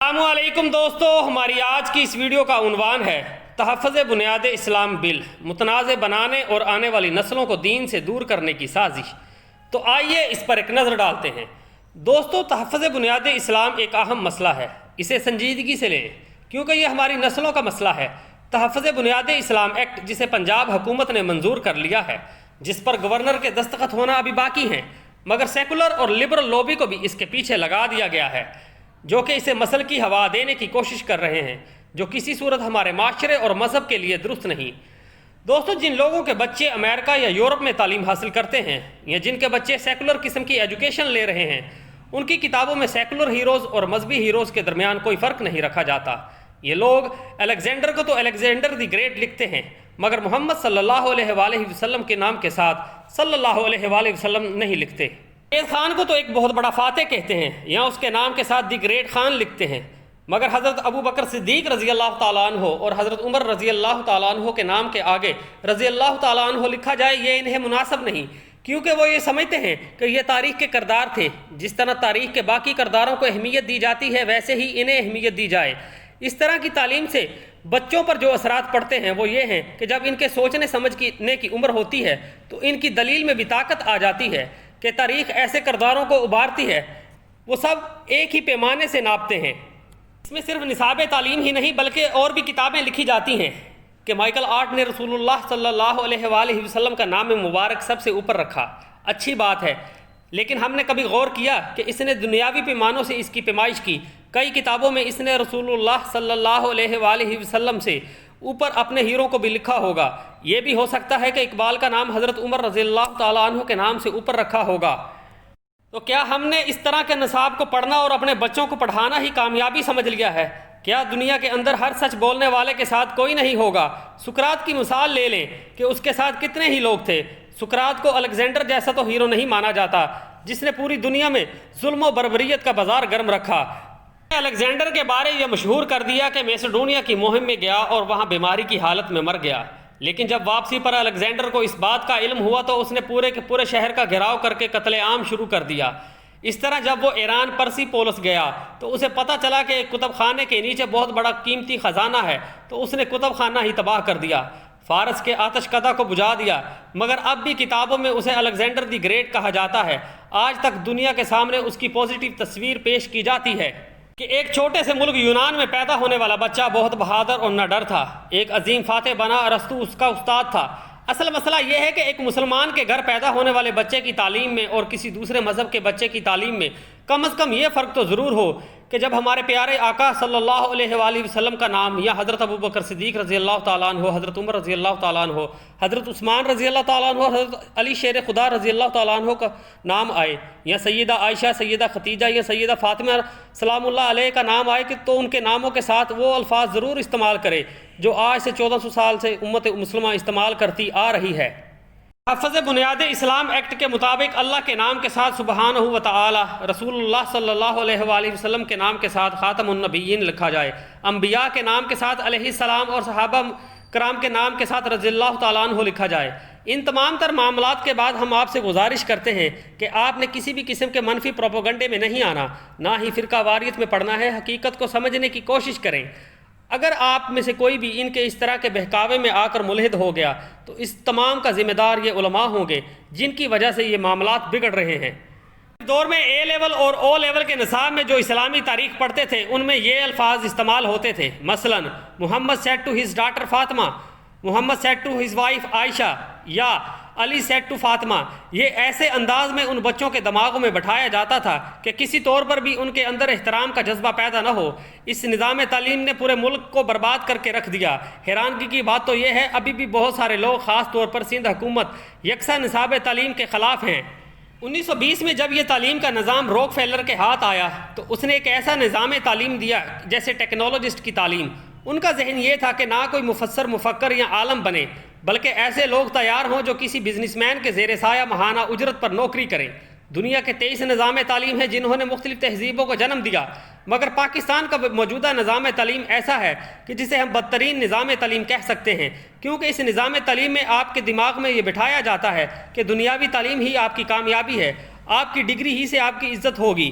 السلام علیکم دوستو، ہماری آج کی اس ویڈیو کا عنوان ہے تحفظ بنیاد اسلام بل، متنازع بنانے اور آنے والی نسلوں کو دین سے دور کرنے کی سازش۔ تو آئیے اس پر ایک نظر ڈالتے ہیں۔ دوستو، تحفظ بنیاد اسلام ایک اہم مسئلہ ہے، اسے سنجیدگی سے لیں کیونکہ یہ ہماری نسلوں کا مسئلہ ہے۔ تحفظ بنیاد اسلام ایکٹ، جسے پنجاب حکومت نے منظور کر لیا ہے، جس پر گورنر کے دستخط ہونا ابھی باقی ہیں، مگر سیکولر اور لبرل لوبی کو بھی اس کے پیچھے لگا دیا گیا ہے، جو کہ اسے مسل کی ہوا دینے کی کوشش کر رہے ہیں، جو کسی صورت ہمارے معاشرے اور مذہب کے لیے درست نہیں۔ دوستو، جن لوگوں کے بچے امریکہ یا یورپ میں تعلیم حاصل کرتے ہیں یا جن کے بچے سیکولر قسم کی ایجوکیشن لے رہے ہیں، ان کی کتابوں میں سیکولر ہیروز اور مذہبی ہیروز کے درمیان کوئی فرق نہیں رکھا جاتا۔ یہ لوگ الیگزینڈر کو تو الیگزینڈر دی گریٹ لکھتے ہیں، مگر محمد صلی اللہ علیہ وآلہ وسلم کے نام کے ساتھ صلی اللہ علیہ وآلہ وسلم نہیں لکھتے۔ انگریز خان کو تو ایک بہت بڑا فاتح کہتے ہیں یا اس کے نام کے ساتھ دی گریٹ خان لکھتے ہیں، مگر حضرت ابو بکر صدیق رضی اللہ تعالیٰ عنہ اور حضرت عمر رضی اللہ تعالیٰ عنہ کے نام کے آگے رضی اللہ تعالیٰ عنہ لکھا جائے، یہ انہیں مناسب نہیں، کیونکہ وہ یہ سمجھتے ہیں کہ یہ تاریخ کے کردار تھے۔ جس طرح تاریخ کے باقی کرداروں کو اہمیت دی جاتی ہے، ویسے ہی انہیں اہمیت دی جائے۔ اس طرح کی تعلیم سے بچوں پر جو اثرات پڑتے ہیں وہ یہ ہیں کہ جب ان کے سوچنے سمجھنے کی عمر ہوتی ہے تو ان کی دلیل میں بھی طاقت آ جاتی ہے کہ تاریخ ایسے کرداروں کو ابھارتی ہے، وہ سب ایک ہی پیمانے سے ناپتے ہیں۔ اس میں صرف نصاب تعلیم ہی نہیں بلکہ اور بھی کتابیں لکھی جاتی ہیں کہ مائیکل آرٹ نے رسول اللہ صلی اللہ علیہ وآلہ وسلم کا نام مبارک سب سے اوپر رکھا۔ اچھی بات ہے، لیکن ہم نے کبھی غور کیا کہ اس نے دنیاوی پیمانوں سے اس کی پیمائش کی؟ کئی کتابوں میں اس نے رسول اللہ صلی اللہ علیہ وآلہ وسلم سے اوپر اپنے ہیروں کو بھی لکھا ہوگا۔ یہ بھی ہو سکتا ہے کہ اقبال کا نام حضرت عمر رضی اللہ تعالیٰ عنہ کے نام سے اوپر رکھا ہوگا۔ تو کیا ہم نے اس طرح کے نصاب کو پڑھنا اور اپنے بچوں کو پڑھانا ہی کامیابی سمجھ لیا ہے؟ کیا دنیا کے اندر ہر سچ بولنے والے کے ساتھ کوئی نہیں ہوگا؟ سقراط کی مثال لے لیں کہ اس کے ساتھ کتنے ہی لوگ تھے۔ سقراط کو الیگزینڈر جیسا تو ہیرو نہیں مانا جاتا جس نے پوری دنیا میں ظلم و بربریت کا بازار گرم رکھا۔ الیگزینڈر کے بارے یہ مشہور کر دیا کہ میسیڈونیا کی مہم میں گیا اور وہاں بیماری کی حالت میں مر گیا، لیکن جب واپسی پر الیگزینڈر کو اس بات کا علم ہوا تو اس نے پورے کے پورے شہر کا گھیراؤ کر کے قتل عام شروع کر دیا۔ اس طرح جب وہ ایران پرسی پولس گیا تو اسے پتہ چلا کہ ایک کتب خانے کے نیچے بہت بڑا قیمتی خزانہ ہے، تو اس نے کتب خانہ ہی تباہ کر دیا، فارس کے آتش کدہ کو بجھا دیا، مگر اب بھی کتابوں میں اسے الیگزینڈر دی گریٹ کہا جاتا ہے۔ آج تک دنیا کے سامنے اس کی پازیٹیو تصویر پیش کی جاتی ہے کہ ایک چھوٹے سے ملک یونان میں پیدا ہونے والا بچہ بہت بہادر اور نڈر تھا، ایک عظیم فاتح بنا، ارسطو اس کا استاد تھا۔ اصل مسئلہ یہ ہے کہ ایک مسلمان کے گھر پیدا ہونے والے بچے کی تعلیم میں اور کسی دوسرے مذہب کے بچے کی تعلیم میں کم از کم یہ فرق تو ضرور ہو کہ جب ہمارے پیارے آقا صلی اللہ علیہ وآلہ وسلم کا نام یا حضرت ابو بکر صدیق رضی اللہ تعالیٰ عنہ، حضرت عمر رضی اللہ تعالیٰ عنہ، حضرت عثمان رضی اللہ تعالیٰ عنہ اور حضرت علی شیر خدا رضی اللہ تعالیٰ عنہ کا نام آئے، یا سیدہ عائشہ، سیدہ خدیجہ یا سیدہ فاطمہ سلام اللہ علیہ کا نام آئے، کہ تو ان کے ناموں کے ساتھ وہ الفاظ ضرور استعمال کرے جو آج سے 1400 سال سے امت مسلمہ استعمال کرتی آ رہی ہے۔ تحفظ بنیاد اسلام ایکٹ کے مطابق اللہ کے نام کے ساتھ سبحانہ و تعالی، رسول اللہ صلی اللہ علیہ وآلہ وسلم کے نام کے ساتھ خاتم النبیین لکھا جائے، انبیاء کے نام کے ساتھ علیہ السلام اور صحابہ کرام کے نام کے ساتھ رضی اللہ تعالیٰ عنہ لکھا جائے۔ ان تمام تر معاملات کے بعد ہم آپ سے گزارش کرتے ہیں کہ آپ نے کسی بھی قسم کے منفی پروپیگنڈے میں نہیں آنا، نہ ہی فرقہ واریت میں پڑھنا ہے۔ حقیقت کو سمجھنے کی کوشش کریں۔ اگر آپ میں سے کوئی بھی ان کے اس طرح کے بہکاوے میں آ کر ملحد ہو گیا تو اس تمام کا ذمہ دار یہ علماء ہوں گے جن کی وجہ سے یہ معاملات بگڑ رہے ہیں۔ اس دور میں اے لیول اور او لیول کے نصاب میں جو اسلامی تاریخ پڑھتے تھے ان میں یہ الفاظ استعمال ہوتے تھے، مثلا محمد said to his daughter Fatima, Muhammad said to his wife عائشہ، یا علی said to فاطمہ۔ یہ ایسے انداز میں ان بچوں کے دماغوں میں بٹھایا جاتا تھا کہ کسی طور پر بھی ان کے اندر احترام کا جذبہ پیدا نہ ہو۔ اس نظام تعلیم نے پورے ملک کو برباد کر کے رکھ دیا۔ حیرانگی کی بات تو یہ ہے ابھی بھی بہت سارے لوگ، خاص طور پر سندھ حکومت، یکساں نصاب تعلیم کے خلاف ہیں۔ 1920 میں جب یہ تعلیم کا نظام روک فیلر کے ہاتھ آیا تو اس نے ایک ایسا نظام تعلیم دیا جیسے ٹیکنالوجسٹ کی تعلیم۔ ان کا ذہن یہ تھا کہ نہ کوئی مفسر، مفکر یا عالم بنے، بلکہ ایسے لوگ تیار ہوں جو کسی بزنس مین کے زیر سایہ ماہانہ اجرت پر نوکری کریں۔ دنیا کے 23 نظام تعلیم ہیں جنہوں نے مختلف تہذیبوں کو جنم دیا، مگر پاکستان کا موجودہ نظام تعلیم ایسا ہے کہ جسے ہم بدترین نظام تعلیم کہہ سکتے ہیں، کیونکہ اس نظام تعلیم میں آپ کے دماغ میں یہ بٹھایا جاتا ہے کہ دنیاوی تعلیم ہی آپ کی کامیابی ہے، آپ کی ڈگری ہی سے آپ کی عزت ہوگی،